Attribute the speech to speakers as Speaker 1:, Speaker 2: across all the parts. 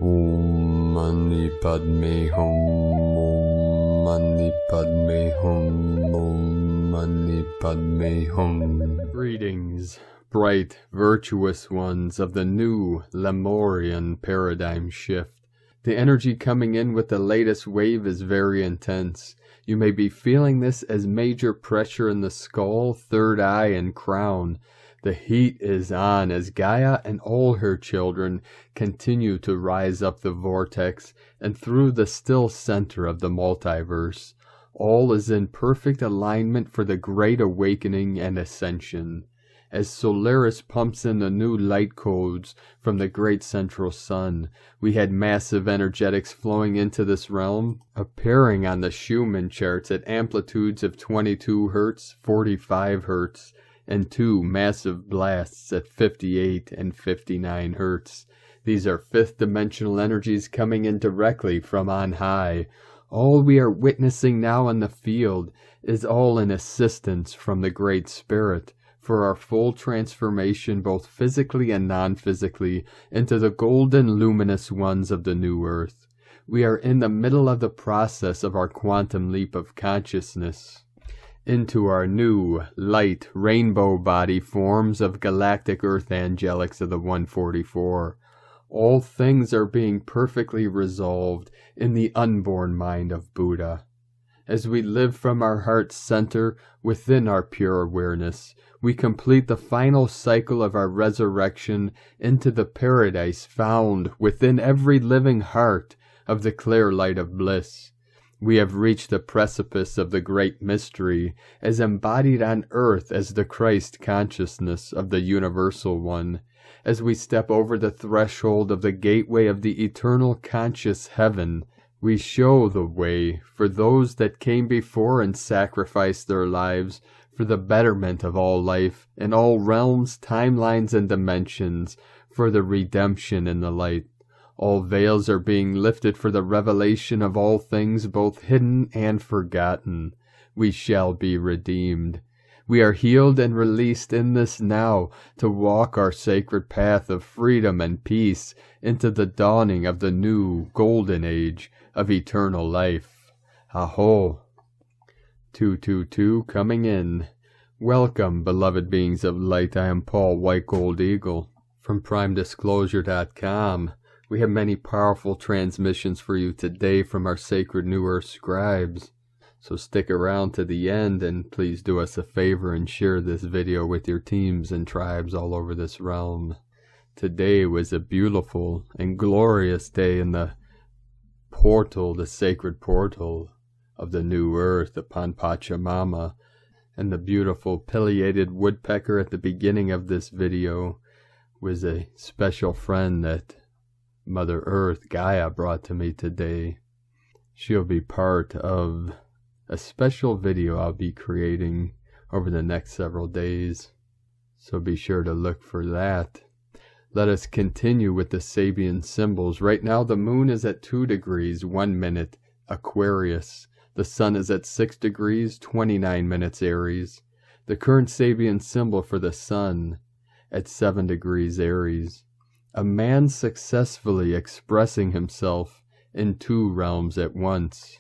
Speaker 1: Om Mani Padme Hum, Om Mani Padme Hum, Om Mani Padme Hum. Greetings, bright, virtuous ones of the new Lemurian paradigm shift. The energy coming in with the latest wave is very intense. You may be feeling this as major pressure in the skull, third eye, and crown. The heat is on as Gaia and all her children continue to rise up the vortex and through the still center of the multiverse. All is in perfect alignment for the great awakening and ascension. As Solaris pumps in the new light codes from the great central sun, we had massive energetics flowing into this realm, appearing on the Schumann charts at amplitudes of 22 Hz, 45 Hz, and two massive blasts at 58 and 59 Hz. These are fifth-dimensional energies coming in directly from on high. All we are witnessing now in the field is all in assistance from the Great Spirit for our full transformation both physically and non-physically into the golden luminous ones of the new earth. We are in the middle of the process of our quantum leap of consciousness into our new, light, rainbow body forms of galactic earth angelics of the 144. All things are being perfectly resolved in the unborn mind of Buddha. As we live from our heart center within our pure awareness, we complete the final cycle of our resurrection into the paradise found within every living heart of the clear light of bliss. We have reached the precipice of the great mystery, as embodied on earth as the Christ consciousness of the Universal One. As we step over the threshold of the gateway of the eternal conscious heaven, we show the way for those that came before and sacrificed their lives for the betterment of all life in all realms, timelines, and dimensions, for the redemption in the light. All veils are being lifted for the revelation of all things both hidden and forgotten. We shall be redeemed. We are healed and released in this now to walk our sacred path of freedom and peace into the dawning of the new golden age of eternal life. Aho! 222 coming in. Welcome, beloved beings of light. I am Paul White Gold Eagle from PrimeDisclosure.com. We have many powerful transmissions for you today from our sacred New Earth scribes. So stick around to the end and please do us a favor and share this video with your teams and tribes all over this realm. Today was a beautiful and glorious day in the portal, the sacred portal of the New Earth upon Pachamama, and the beautiful pileated woodpecker at the beginning of this video was a special friend that Mother Earth, Gaia, brought to me today. She'll be part of a special video I'll be creating over the next several days, so be sure to look for that. Let us continue with the Sabian symbols. Right now the moon is at 2 degrees, 1 minute, Aquarius. The sun is at 6 degrees, 29 minutes, Aries. The current Sabian symbol for the sun at 7 degrees, Aries. A man successfully expressing himself in 2 realms at once.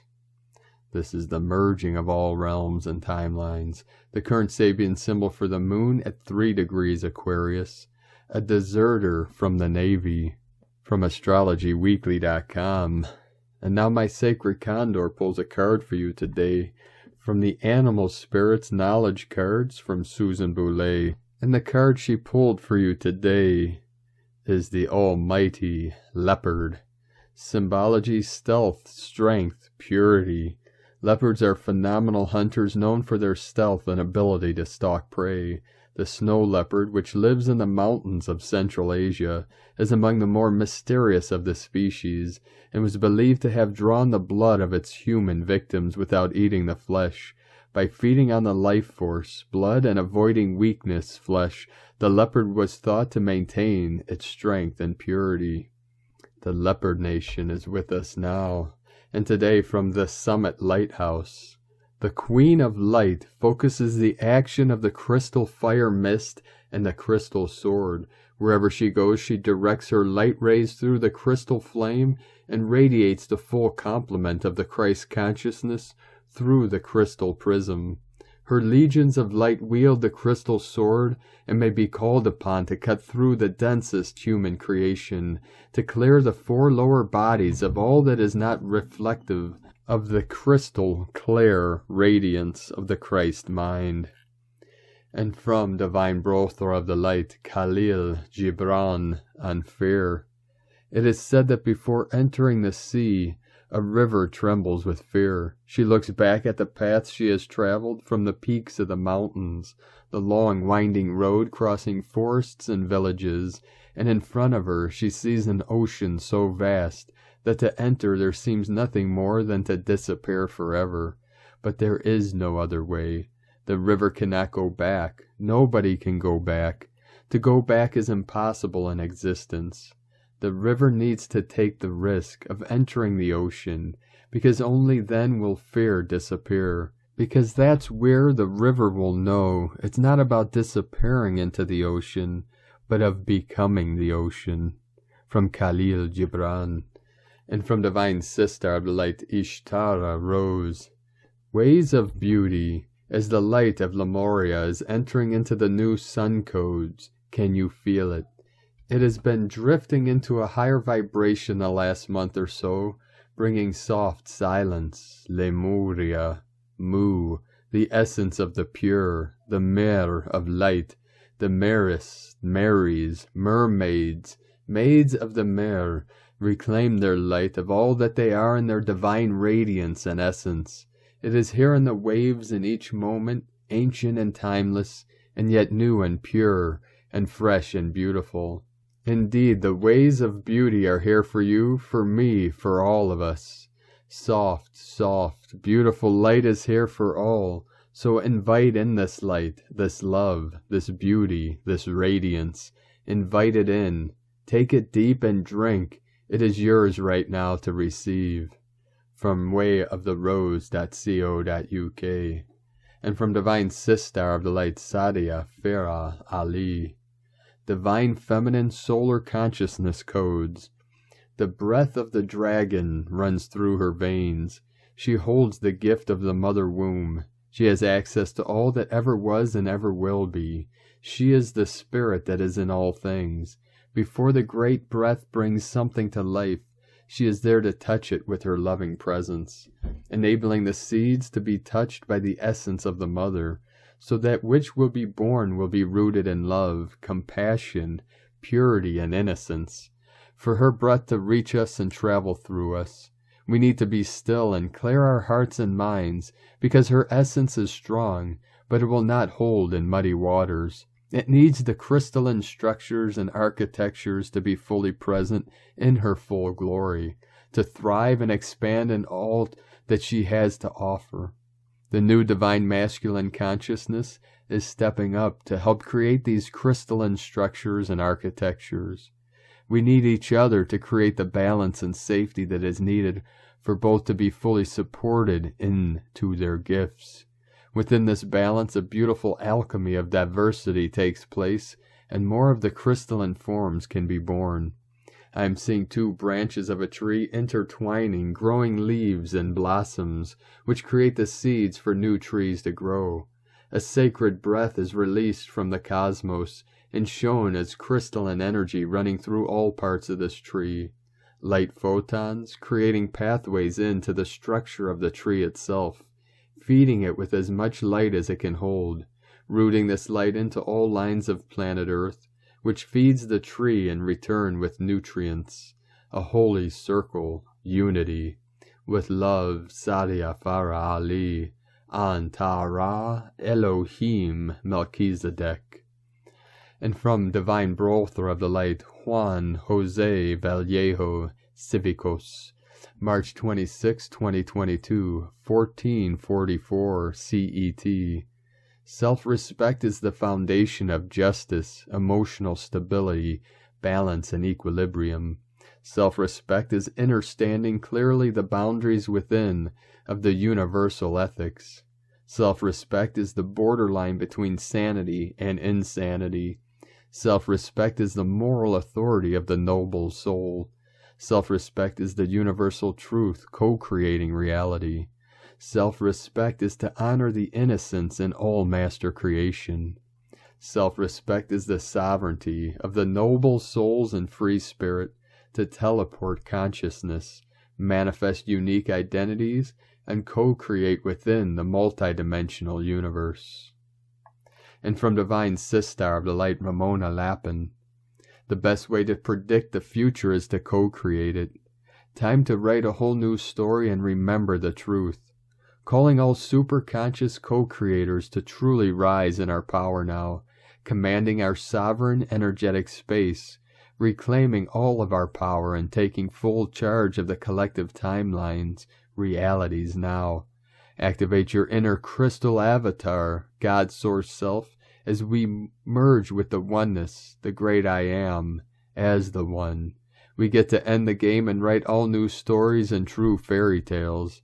Speaker 1: This is the merging of all realms and timelines. The current Sabian symbol for the moon at 3 degrees, Aquarius. A deserter from the Navy, from astrologyweekly.com. And now my sacred Condor pulls a card for you today from the Animal Spirits Knowledge cards from Susan Boulay. And the card she pulled for you today is the Almighty Leopard. Symbology, stealth, strength, purity. Leopards are phenomenal hunters known for their stealth and ability to stalk prey. The snow leopard, which lives in the mountains of Central Asia, is among the more mysterious of the species, and was believed to have drawn the blood of its human victims without eating the flesh. By feeding on the life force, blood, and avoiding weakness, flesh, the leopard was thought to maintain its strength and purity. The Leopard Nation is with us now, and today from the Summit Lighthouse, the Queen of Light focuses the action of the crystal fire mist and the crystal sword, Wherever she goes, she directs her light rays through the crystal flame and radiates the full complement of the Christ consciousness through the crystal prism. Her legions of light wield the crystal sword and may be called upon to cut through the densest human creation, to clear the four lower bodies of all that is not reflective of the crystal clear radiance of the Christ mind. And from divine brother of the light, Khalil, Gibran, and Fear, it is said that before entering the sea, a river trembles with fear. She looks back at the paths she has traveled from the peaks of the mountains, the long winding road crossing forests and villages, and in front of her she sees an ocean so vast that to enter there seems nothing more than to disappear forever. But there is no other way. The river cannot go back. Nobody can go back. To go back is impossible in existence. The river needs to take the risk of entering the ocean, because only then will fear disappear. Because that's where the river will know it's not about disappearing into the ocean, but of becoming the ocean. From Khalil Gibran. And from Divine Sister of the Light, Ishtara Rose. Ways of beauty. As the light of Lemuria is entering into the new sun codes, can you feel it? It has been drifting into a higher vibration the last month or so, bringing soft silence, Lemuria, Mu, the essence of the pure, the Mer of light, the Maris, Marys, mermaids, maids of the Mer, reclaim their light of all that they are in their divine radiance and essence. It is here in the waves in each moment, ancient and timeless, and yet new and pure, and fresh and beautiful. Indeed, the ways of beauty are here for you, for me, for all of us. Soft, soft, beautiful light is here for all, so invite in this light, this love, this beauty, this radiance. Invite it in. Take it deep and drink. It is yours right now to receive. From wayoftherose.co.uk. And from Divine Sister of the Light, Sadia Farah Ali. Divine Feminine Solar Consciousness Codes. The breath of the dragon runs through her veins. She holds the gift of the mother womb. She has access to all that ever was and ever will be. She is the spirit that is in all things. Before the great breath brings something to life, she is there to touch it with her loving presence, enabling the seeds to be touched by the essence of the mother, so that which will be born will be rooted in love, compassion, purity, and innocence. For her breath to reach us and travel through us, we need to be still and clear our hearts and minds, because her essence is strong, but it will not hold in muddy waters. It needs the crystalline structures and architectures to be fully present in her full glory, to thrive and expand in all that she has to offer. The new divine masculine consciousness is stepping up to help create these crystalline structures and architectures. We need each other to create the balance and safety that is needed for both to be fully supported into their gifts. Within this balance, a beautiful alchemy of diversity takes place, and more of the crystalline forms can be born. I am seeing two branches of a tree intertwining, growing leaves and blossoms, which create the seeds for new trees to grow. A sacred breath is released from the cosmos and shown as crystalline energy running through all parts of this tree. Light photons, creating pathways into the structure of the tree itself, feeding it with as much light as it can hold, rooting this light into all lines of planet Earth, which feeds the tree in return with nutrients, a holy circle, unity, with love, Sadia Farah Ali, Antara Elohim Melchizedek. And from Divine Brother of the Light, Juan Jose Vallejo Cívicos, March 26, 2022, 1444 CET. Self-respect is the foundation of justice, emotional stability, balance, and equilibrium. Self-respect is understanding clearly the boundaries within of the universal ethics. Self-respect is the borderline between sanity and insanity. Self-respect is the moral authority of the noble soul. Self-respect is the universal truth, co-creating reality. Self-respect is to honor the innocence in all master creation. Self-respect is the sovereignty of the noble souls and free spirit to teleport consciousness, manifest unique identities, and co-create within the multidimensional universe. And from Divine Sistar of the Light Ramona Lapin, the best way to predict the future is to co-create it. Time to write a whole new story and remember the truth. Calling all superconscious co-creators to truly rise in our power now, commanding our sovereign energetic space, reclaiming all of our power and taking full charge of the collective timelines, realities now. Activate your inner crystal avatar, God Source Self, as we merge with the oneness, the great I Am, as the One. We get to end the game and write all new stories and true fairy tales.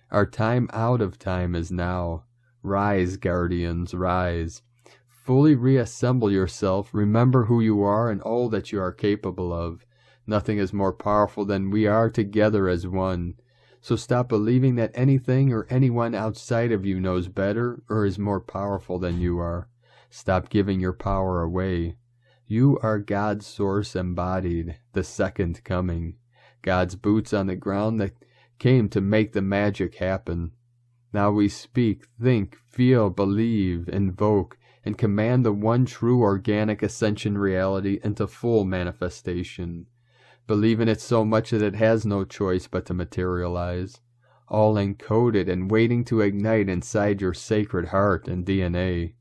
Speaker 1: Our time out of time is now. Rise, guardians, rise. Fully reassemble yourself, remember who you are and all that you are capable of. Nothing is more powerful than we are together as one. So stop believing that anything or anyone outside of you knows better or is more powerful than you are. Stop giving your power away. You are God's source embodied, the second coming. God's boots on the ground that came to make the magic happen. Now we speak, think, feel, believe, invoke, and command the one true organic ascension reality into full manifestation. Believe in it so much that it has no choice but to materialize, all encoded and waiting to ignite inside your sacred heart and DNA.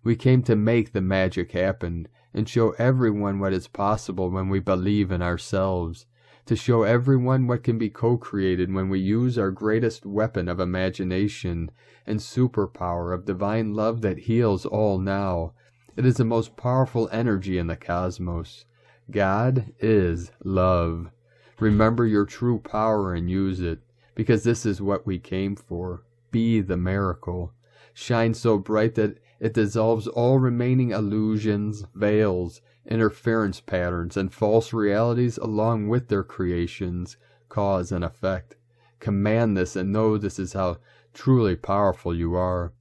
Speaker 1: We came to make the magic happen and show everyone what is possible when we believe in ourselves, to show everyone what can be co-created when we use our greatest weapon of imagination and superpower of divine love that heals all now. It is the most powerful energy in the cosmos. God is love. Remember your true power and use it, because this is what we came for. Be the miracle. Shine so bright that it dissolves all remaining illusions, veils, interference patterns, and false realities along with their creations, cause and effect. Command this and know this is how truly powerful you are.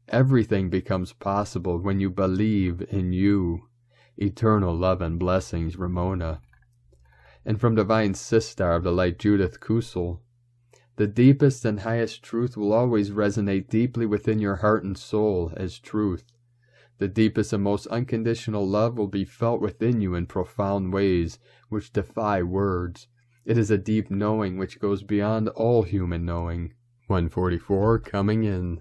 Speaker 1: Everything becomes possible when you believe in you. Eternal love and blessings, Ramona. And from Divine Sistar of the Light, Judith Kusel, the deepest and highest truth will always resonate deeply within your heart and soul as truth. The deepest and most unconditional love will be felt within you in profound ways which defy words. It is a deep knowing which goes beyond all human knowing. 144 coming in.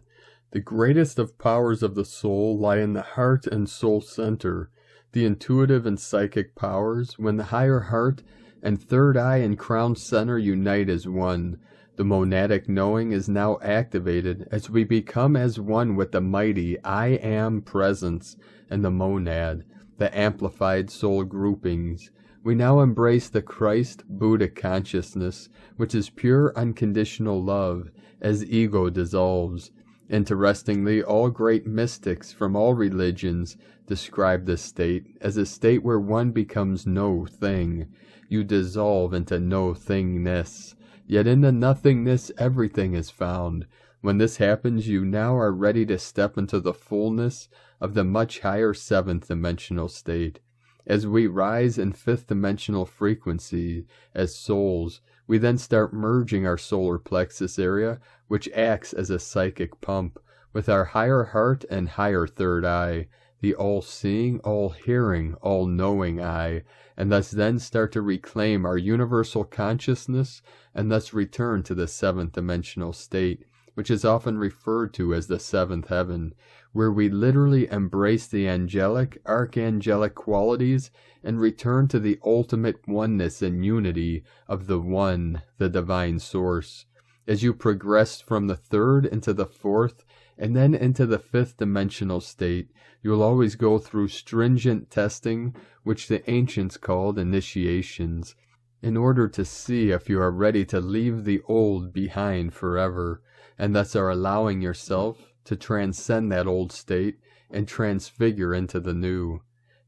Speaker 1: The greatest of powers of the soul lie in the heart and soul center. The intuitive and psychic powers, when the higher heart and third eye and crown center unite as one, the monadic knowing is now activated as we become as one with the mighty I Am presence and the monad, the amplified soul groupings. We now embrace the Christ Buddha consciousness, which is pure unconditional love, as ego dissolves. Interestingly, all great mystics from all religions describe this state as a state where one becomes no thing. You dissolve into no thingness. Yet in the nothingness everything is found. When this happens, you now are ready to step into the fullness of the much higher seventh dimensional state. As we rise in fifth dimensional frequency as souls, we then start merging our solar plexus area, which acts as a psychic pump, with our higher heart and higher third eye, the all-seeing, all-hearing, all-knowing eye, and thus then start to reclaim our universal consciousness and thus return to the seventh dimensional state, which is often referred to as the seventh heaven, where we literally embrace the angelic, archangelic qualities and return to the ultimate oneness and unity of the One, the Divine Source. As you progress from the third into the fourth and then into the fifth dimensional state, you will always go through stringent testing, which the ancients called initiations, in order to see if you are ready to leave the old behind forever, and thus are allowing yourself to transcend that old state and transfigure into the new.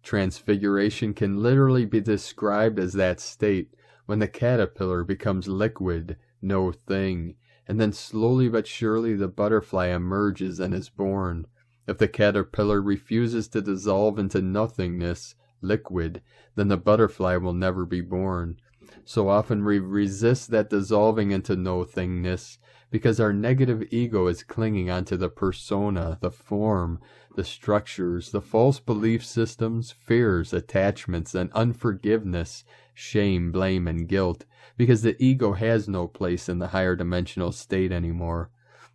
Speaker 1: Transfiguration can literally be described as that state when the caterpillar becomes liquid, no thing, and then slowly but surely the butterfly emerges and is born. If the caterpillar refuses to dissolve into nothingness, liquid, then the butterfly will never be born. So often we resist that dissolving into nothingness because our negative ego is clinging onto the persona, the form, the structures, the false belief systems, fears, attachments, and unforgiveness, shame, blame, and guilt, because the ego has no place in the higher dimensional state anymore.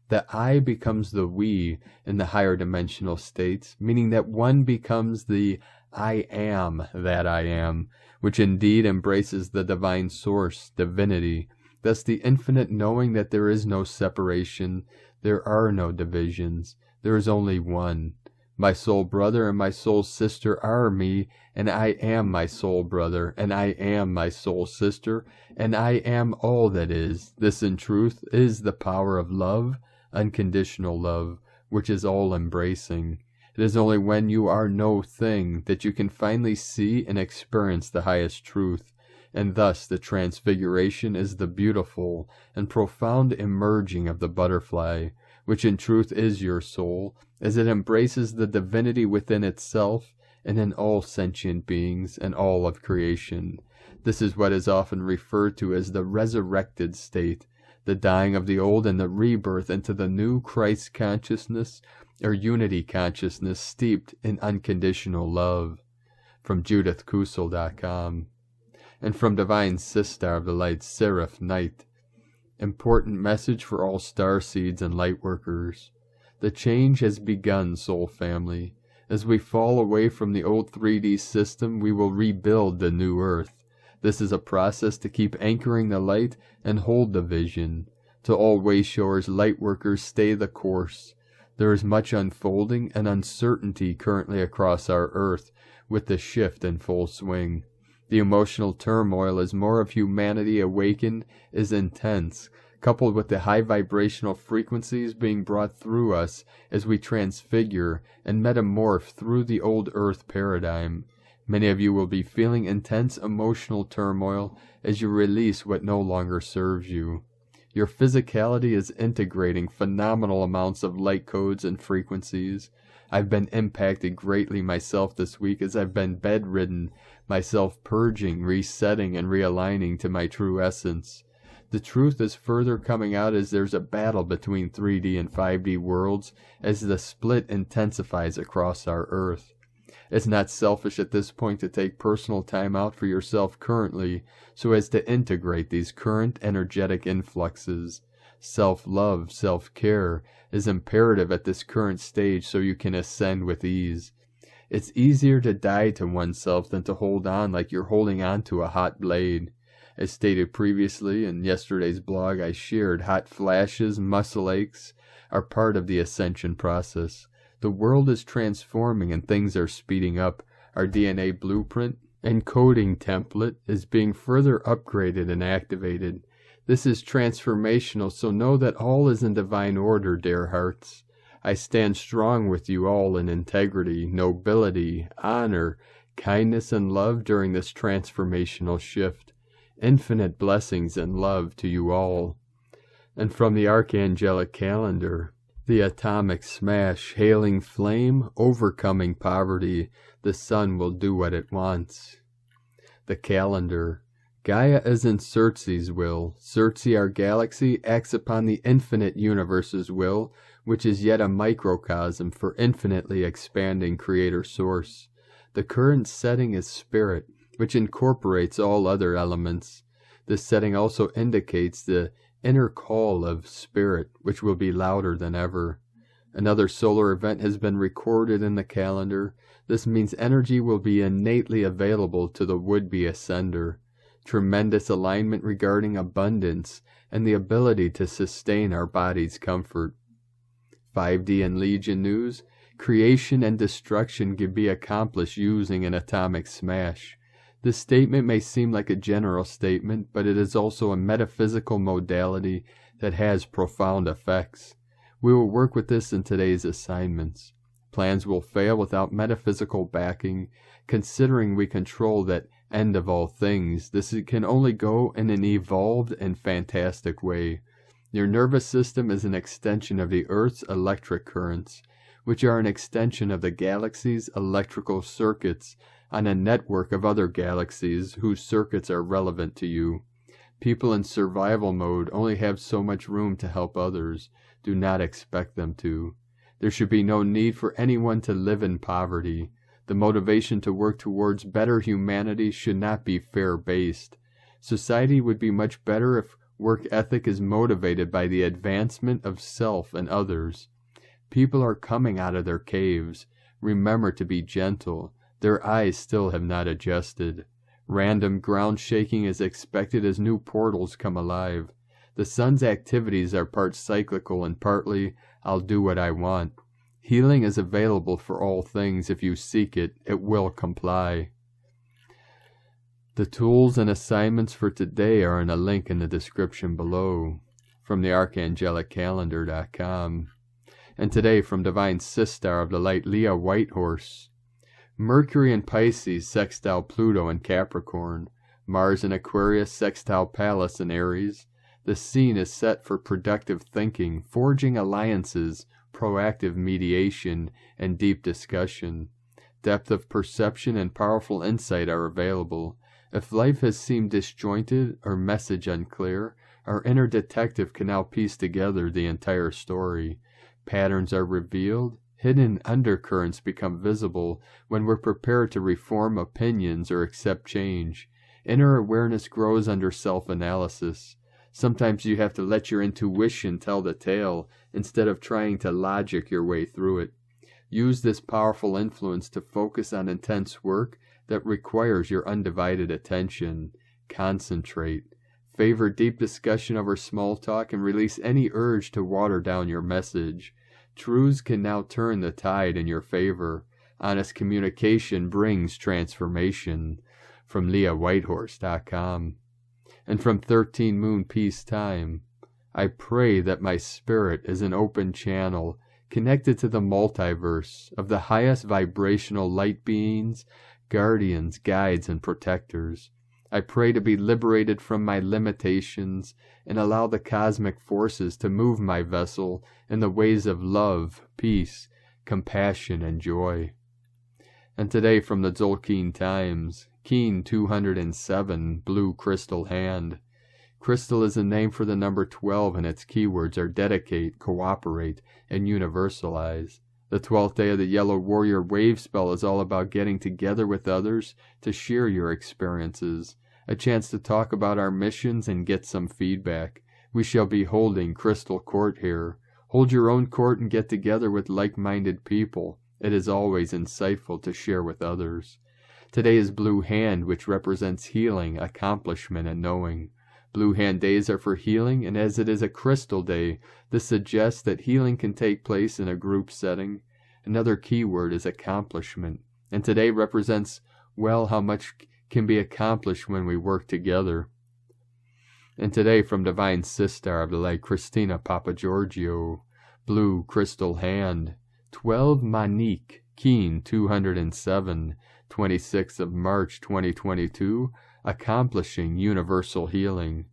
Speaker 1: The I becomes the we in the higher dimensional states, meaning that one becomes the I am that I am, which indeed embraces the divine source, divinity, thus the infinite knowing that there is no separation, there are no divisions, there is only one. My soul brother and my soul sister are me, and I am my soul brother, and I am my soul sister, and I am all that is. This in truth is the power of love, unconditional love, which is all-embracing. It is only when you are no thing that you can finally see and experience the highest truth, and thus the transfiguration is the beautiful and profound emerging of the butterfly, which in truth is your soul, as it embraces the divinity within itself and in all sentient beings and all of creation. This is what is often referred to as the resurrected state, the dying of the old and the rebirth into the new Christ consciousness or unity consciousness steeped in unconditional love. From JudithKusel.com. And from Divine Sistar of the Light, Seraph Knight. Important message for all star seeds and light workers. The change has begun, soul family. As we fall away from the old 3D system, we will rebuild the new earth. This is a process to keep anchoring the light and hold the vision. To all wayshowers, light workers, stay the course. There is much unfolding and uncertainty currently across our earth, with the shift in full swing. The emotional turmoil as more of humanity awakened is intense, coupled with the high vibrational frequencies being brought through us as we transfigure and metamorph through the old earth paradigm. Many of you will be feeling intense emotional turmoil as you release what no longer serves you. Your physicality is integrating phenomenal amounts of light codes and frequencies. I've been impacted greatly myself this week as I've been bedridden, myself purging, resetting, and realigning to my true essence. The truth is further coming out as there's a battle between 3D and 5D worlds as the split intensifies across our earth. It's not selfish at this point to take personal time out for yourself currently so as to integrate these current energetic influxes. Self-love, self-care is imperative at this current stage so you can ascend with ease. It's easier to die to oneself than to hold on like you're holding on to a hot blade. As stated previously in yesterday's blog, I shared hot flashes, muscle aches are part of the ascension process. The world is transforming and things are speeding up. Our DNA blueprint and coding template is being further upgraded and activated. This is transformational, so know that all is in divine order, dear hearts. I stand strong with you all in integrity, nobility, honor, kindness, and love during this transformational shift. Infinite blessings and love to you all. And from the Archangelic Calendar, the atomic smash, hailing flame, overcoming poverty, the sun will do what it wants. The calendar. Gaia is in Xerxes' will. Xerxes, our galaxy, acts upon the infinite universe's will, which is yet a microcosm for infinitely expanding creator source. The current setting is spirit, which incorporates all other elements. This setting also indicates the inner call of spirit, which will be louder than ever. Another solar event has been recorded in the calendar. This means energy will be innately available to the would-be ascender. Tremendous alignment regarding abundance and the ability to sustain our body's comfort. 5D and Legion news. Creation and destruction can be accomplished using an atomic smash. This statement may seem like a general statement, but it is also a metaphysical modality that has profound effects. We will work with this in today's assignments. Plans will fail without metaphysical backing, considering we control that end of all things. This can only go in an evolved and fantastic way. Your nervous system is an extension of the Earth's electric currents, which are an extension of the galaxy's electrical circuits on a network of other galaxies whose circuits are relevant to you. People in survival mode only have so much room to help others. Do not expect them to. There should be no need for anyone to live in poverty. The motivation to work towards better humanity should not be fear-based. Society would be much better if work ethic is motivated by the advancement of self and others. People are coming out of their caves. Remember to be gentle. Their eyes still have not adjusted. Random ground shaking is expected as new portals come alive. The sun's activities are part cyclical and partly, I'll do what I want. Healing is available for all things. If you seek it, it will comply. The tools and assignments for today are in a link in the description below from the archangelicalendar.com. And today from Divine Sistar of the Light, Leah Whitehorse. Mercury in Pisces sextile Pluto in Capricorn. Mars in Aquarius sextile Pallas in Aries. The scene is set for productive thinking, forging alliances, proactive mediation, and deep discussion. Depth of perception and powerful insight are available. If life has seemed disjointed or message unclear, our inner detective can now piece together the entire story. Patterns are revealed. Hidden undercurrents become visible when we're prepared to reform opinions or accept change. Inner awareness grows under self-analysis. Sometimes you have to let your intuition tell the tale instead of trying to logic your way through it. Use this powerful influence to focus on intense work that requires your undivided attention. Concentrate. Favor deep discussion over small talk and release any urge to water down your message. Truths can now turn the tide in your favor. Honest communication brings transformation. From LeahWhitehorse.com. And from 13 Moon Peace Time, I pray that my spirit is an open channel connected to the multiverse of the highest vibrational light beings, guardians, guides, and protectors. I pray to be liberated from my limitations and allow the cosmic forces to move my vessel in the ways of love, peace, compassion, and joy. And today from the Tzolk'in Times, Keen 207, Blue Crystal Hand. Crystal is a name for the number 12 and its keywords are dedicate, cooperate, and universalize. The 12th day of the Yellow Warrior Wave spell is all about getting together with others to share your experiences, a chance to talk about our missions and get some feedback. We shall be holding Crystal Court here. Hold your own court and get together with like-minded people. It is always insightful to share with others. Today is Blue Hand, which represents healing, accomplishment, and knowing. Blue Hand days are for healing, and as it is a crystal day, this suggests that healing can take place in a group setting. Another keyword is accomplishment, and today represents, well, how much can be accomplished when we work together. And today from Divine Sistar of the Light, Christina Papagiorgio, Blue Crystal Hand, 12 Manique, Keen 207, 26th of March 2022, accomplishing universal healing.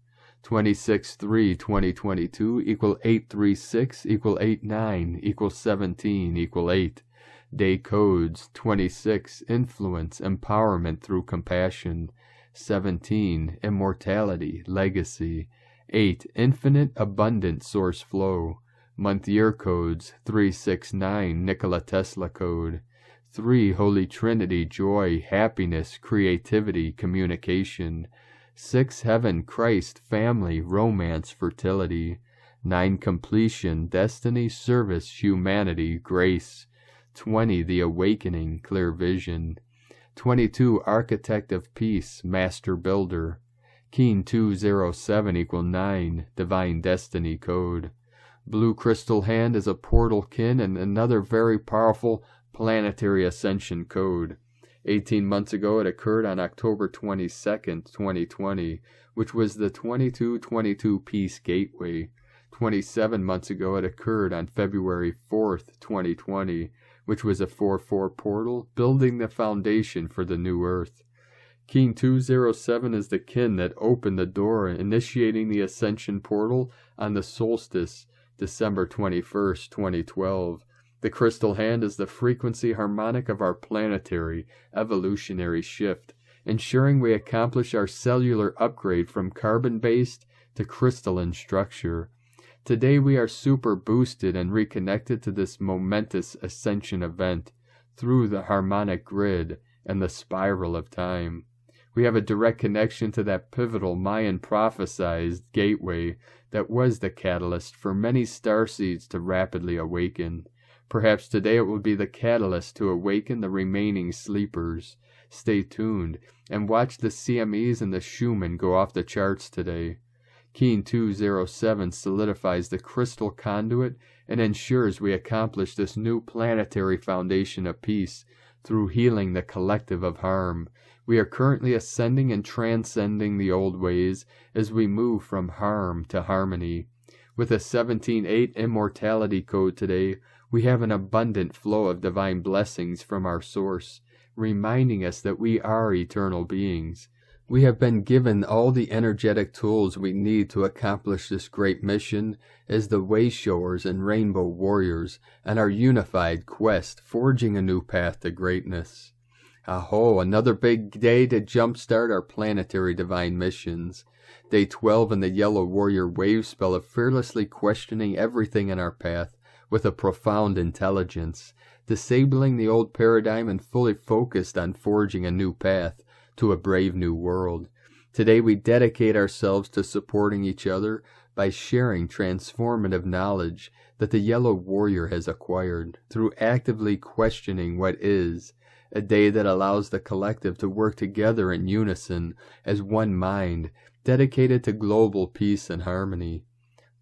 Speaker 1: 26/3/2022 equal 836 equal 89 equal 17 equal 8. Day codes 26 influence empowerment through compassion. 17 immortality legacy. 8 infinite abundant source flow. Month year codes 369 Nikola Tesla code. 3 Holy Trinity joy happiness creativity communication. 6 heaven Christ family romance fertility. 9 completion destiny service humanity grace. 20 the awakening clear vision. 22 architect of peace master builder. Keen 207 equal 9 divine destiny code. Blue Crystal Hand is a portal kin and another very powerful planetary ascension code. 18 months ago it occurred on October 22nd, 2020, which was the 2222 Peace Gateway. 27 months ago it occurred on February 4th, 2020, which was a 4-4 portal, building the foundation for the new earth. King 207 is the kin that opened the door, initiating the ascension portal on the solstice, December 21st, 2012. The crystal hand is the frequency harmonic of our planetary evolutionary shift, ensuring we accomplish our cellular upgrade from carbon-based to crystalline structure. Today we are super boosted and reconnected to this momentous ascension event through the harmonic grid and the spiral of time. We have a direct connection to that pivotal Mayan prophesized gateway that was the catalyst for many starseeds to rapidly awaken. Perhaps today it will be the catalyst to awaken the remaining sleepers. Stay tuned and watch the CMEs and the Schumann go off the charts today. King 207 solidifies the crystal conduit and ensures we accomplish this new planetary foundation of peace through healing the collective of harm. We are currently ascending and transcending the old ways as we move from harm to harmony. With a 17-8 immortality code today, we have an abundant flow of divine blessings from our source, reminding us that we are eternal beings. We have been given all the energetic tools we need to accomplish this great mission as the Wayshowers and Rainbow Warriors on our unified quest, forging a new path to greatness. Aho, another big day to jumpstart our planetary divine missions. Day 12 in the Yellow Warrior wave spell of fearlessly questioning everything in our path with a profound intelligence, disabling the old paradigm and fully focused on forging a new path to a brave new world. Today we dedicate ourselves to supporting each other by sharing transformative knowledge that the Yellow Warrior has acquired through actively questioning what is, a day that allows the collective to work together in unison as one mind, dedicated to global peace and harmony.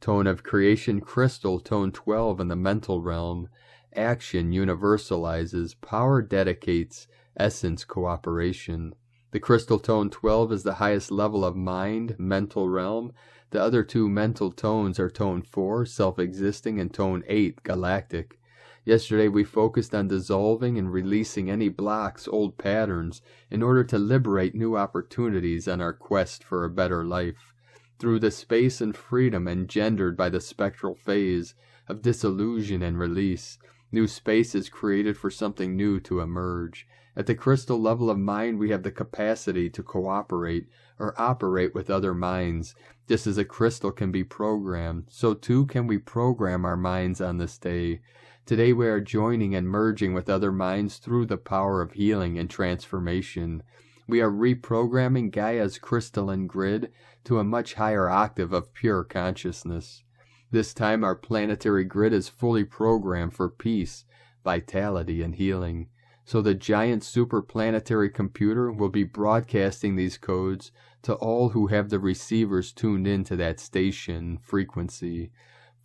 Speaker 1: Tone of creation crystal, tone 12 in the mental realm. Action universalizes, power dedicates, essence cooperation. The crystal tone 12 is the highest level of mind, mental realm. The other two mental tones are tone 4, self-existing, and tone 8, galactic. Yesterday we focused on dissolving and releasing any blocks, old patterns, in order to liberate new opportunities on our quest for a better life. Through the space and freedom engendered by the spectral phase of disillusion and release, new space is created for something new to emerge. At the crystal level of mind, we have the capacity to cooperate or operate with other minds. Just as a crystal can be programmed, so too can we program our minds on this day. Today we are joining and merging with other minds through the power of healing and transformation. We are reprogramming Gaia's crystalline grid to a much higher octave of pure consciousness. This time our planetary grid is fully programmed for peace, vitality, and healing. So the giant superplanetary computer will be broadcasting these codes to all who have the receivers tuned into that station frequency.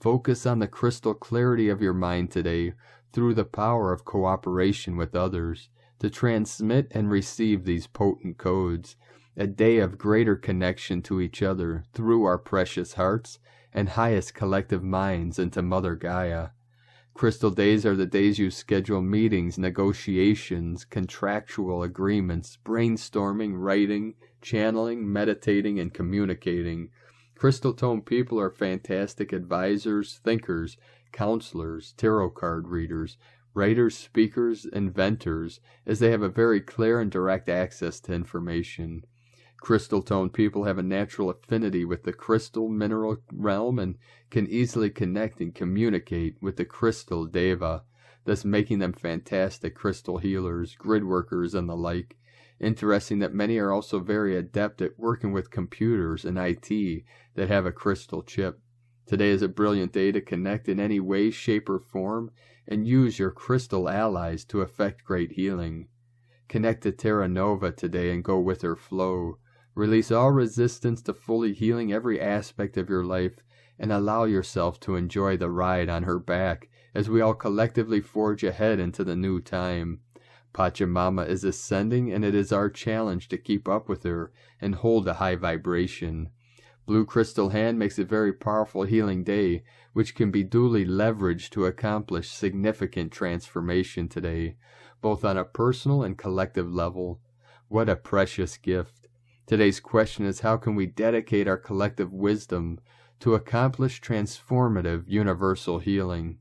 Speaker 1: Focus on the crystal clarity of your mind today through the power of cooperation with others to transmit and receive these potent codes, a day of greater connection to each other through our precious hearts and highest collective minds into Mother Gaia. Crystal days are the days you schedule meetings, negotiations, contractual agreements, brainstorming, writing, channeling, meditating, and communicating. Crystal tone people are fantastic advisors, thinkers, counselors, tarot card readers, writers, speakers, inventors, as they have a very clear and direct access to information. Crystal tone people have a natural affinity with the crystal mineral realm and can easily connect and communicate with the crystal deva, thus making them fantastic crystal healers, grid workers, and the like. Interesting that many are also very adept at working with computers and IT that have a crystal chip. Today is a brilliant day to connect in any way, shape, or form and use your crystal allies to effect great healing. Connect to Terra Nova today and go with her flow. Release all resistance to fully healing every aspect of your life and allow yourself to enjoy the ride on her back as we all collectively forge ahead into the new time. Pachamama is ascending, and it is our challenge to keep up with her and hold a high vibration. Blue crystal hand makes a very powerful healing day, which can be duly leveraged to accomplish significant transformation today, both on a personal and collective level. What a precious gift. Today's question is, how can we dedicate our collective wisdom to accomplish transformative universal healing?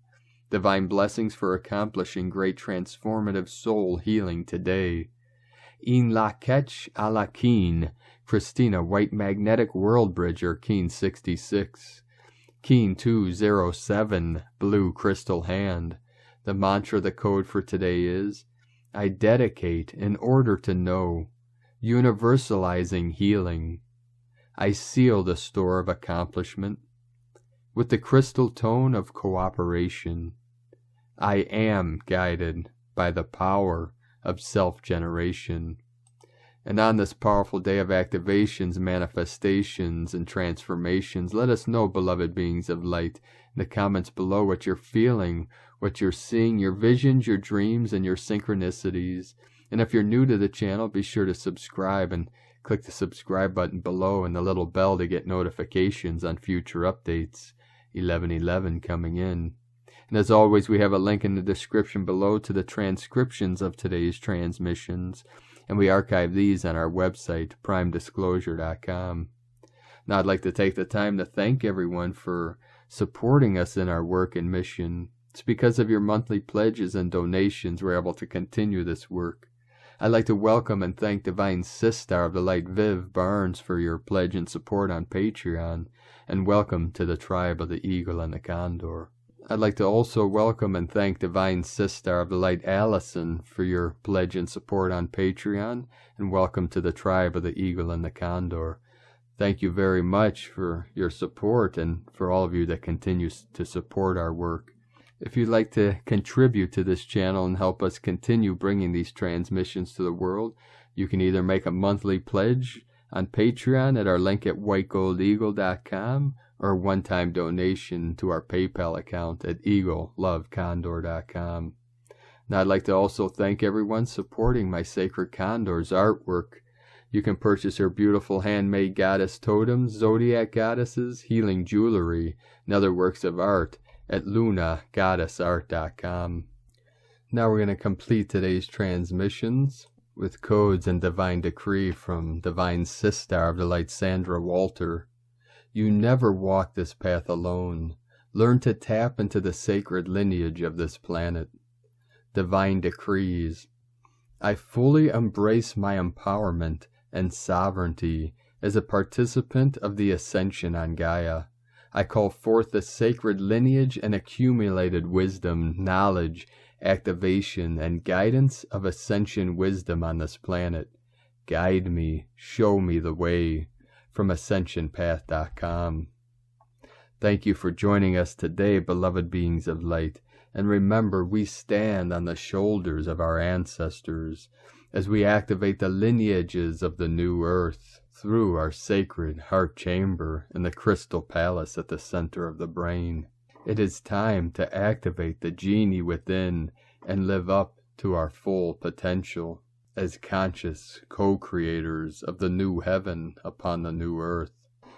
Speaker 1: Divine blessings for accomplishing great transformative soul healing today. In la ketch a la keen, Christina, White Magnetic World Bridger, Keen 66. Keen 207, Blue Crystal Hand. The mantra, the code for today is, I dedicate in order to know, universalizing healing. I seal the store of accomplishment with the crystal tone of cooperation. I am guided by the power of self-generation. And on this powerful day of activations, manifestations, and transformations, let us know, beloved beings of light, in the comments below what you're feeling, what you're seeing, your visions, your dreams, and your synchronicities. And if you're new to the channel, be sure to subscribe and click the subscribe button below and the little bell to get notifications on future updates. 11:11 coming in. And as always, we have a link in the description below to the transcriptions of today's transmissions, and we archive these on our website, primedisclosure.com. Now I'd like to take the time to thank everyone for supporting us in our work and mission. It's because of your monthly pledges and donations we're able to continue this work. I'd like to welcome and thank Divine Sister of the Light Viv Barnes for your pledge and support on Patreon, and welcome to the tribe of the Eagle and the Condor. I'd like to also welcome and thank Divine Sister of the Light Alyson for your pledge and support on Patreon, and welcome to the tribe of the Eagle and the Condor. Thank you very much for your support and for all of you that continue to support our work. If you'd like to contribute to this channel and help us continue bringing these transmissions to the world, you can either make a monthly pledge on Patreon at our link at whitegoldeagle.com, or a one-time donation to our PayPal account at eaglelovecondor.com. Now I'd like to also thank everyone supporting my Sacred Condor's artwork. You can purchase her beautiful handmade goddess totems, zodiac goddesses, healing jewelry, and other works of art at lunagoddessart.com. Now we're going to complete today's transmissions with codes and divine decree from Divine Sister of the Light Sandra Walter. You never walk this path alone. Learn to tap into the sacred lineage of this planet. Divine decrees. I fully embrace my empowerment and sovereignty as a participant of the ascension on Gaia. I call forth the sacred lineage and accumulated wisdom, knowledge, activation, and guidance of ascension wisdom on this planet. Guide me, show me the way. From ascensionpath.com. Thank you for joining us today, beloved beings of light, and remember, we stand on the shoulders of our ancestors as we activate the lineages of the new earth through our sacred heart chamber in the crystal palace at the center of the brain. It is time to activate the genie within and live up to our full potential as conscious co-creators of the new heaven upon the new earth.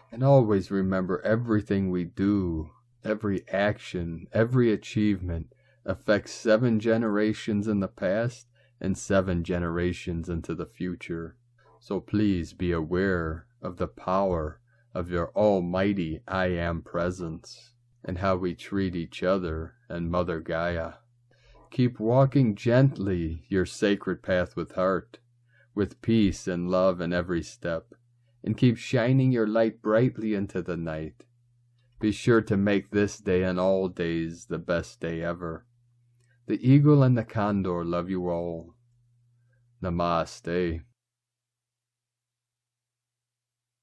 Speaker 1: And always remember, everything we do, every action, every achievement affects 7 generations in the past and 7 generations into the future. So please be aware of the power of your almighty I Am presence and how we treat each other and Mother Gaia. Keep walking gently your sacred path with heart, with peace and love in every step, and keep shining your light brightly into the night. Be sure to make this day and all days the best day ever. The Eagle and the Condor love you all. Namaste.